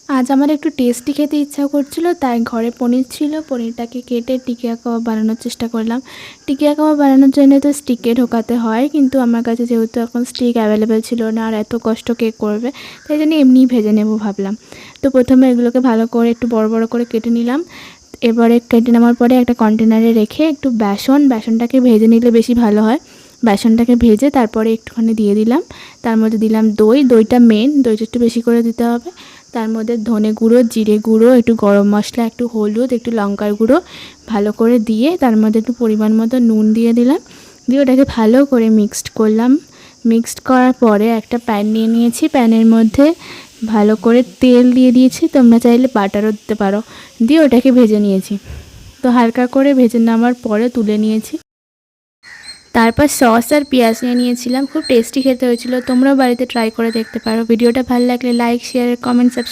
আজ আমার একটু টেস্টি খেতে ইচ্ছা করছিল, তাই ঘরে পনির ছিল। পনিরটাকে কেটে টিকিয়া কাবাব বানানোর চেষ্টা করলাম। টিকিয়া কাবাব বানানোর জন্য তো স্টিকে ঢোকাতে হয়, কিন্তু আমার কাছে যেহেতু এখন স্টিক অ্যাভেলেবেল ছিল না আর এত কষ্ট কে করবে, তাই জন্য এমনিই ভেজে নেব ভাবলাম। তো প্রথমে এগুলোকে ভালো করে একটু বড় বড় করে কেটে নিলাম। এবারে কেটে নেওয়ার পরে একটা কন্টেনারে রেখে একটু বেসনটাকে ভেজে নিলে বেশি ভালো হয়। বেসনটাকে ভেজে তারপরে একটুখানি দিয়ে দিলাম। তার মধ্যে দিলাম দইটা মেন, দইটা একটু বেশি করে দিতে হবে। তার মধ্যে ধনে গুঁড়ো, জিরে গুঁড়ো, একটু গরম মশলা, একটু হলুদ, একটু লঙ্কার গুঁড়ো ভালো করে দিয়ে তার মধ্যে একটু পরিমাণ মতো নুন দিয়ে দিলাম। দিয়ে ওটাকে ভালো করে মিক্সড করলাম। মিক্সড করার পরে একটা প্যান নিয়ে নিয়েছি। প্যানের মধ্যে ভালো করে তেল দিয়ে দিয়েছি, তোমরা চাইলে বাটারও দিতে পারো। দিয়ে ওটাকে ভেজে নিয়েছি। তো হালকা করে ভেজে নেওয়ার পরে তুলে নিয়েছি। তারপর সস আর পেঁয়াজ নিয়ে নিয়েছিলাম। খুব টেস্টি খেতে হয়েছিল। তোমরাও বাড়িতে ট্রাই করে দেখতে পারো। ভিডিওটা ভালো লাগলে লাইক, শেয়ার, কমেন্ট, সাবস্ক্রাইব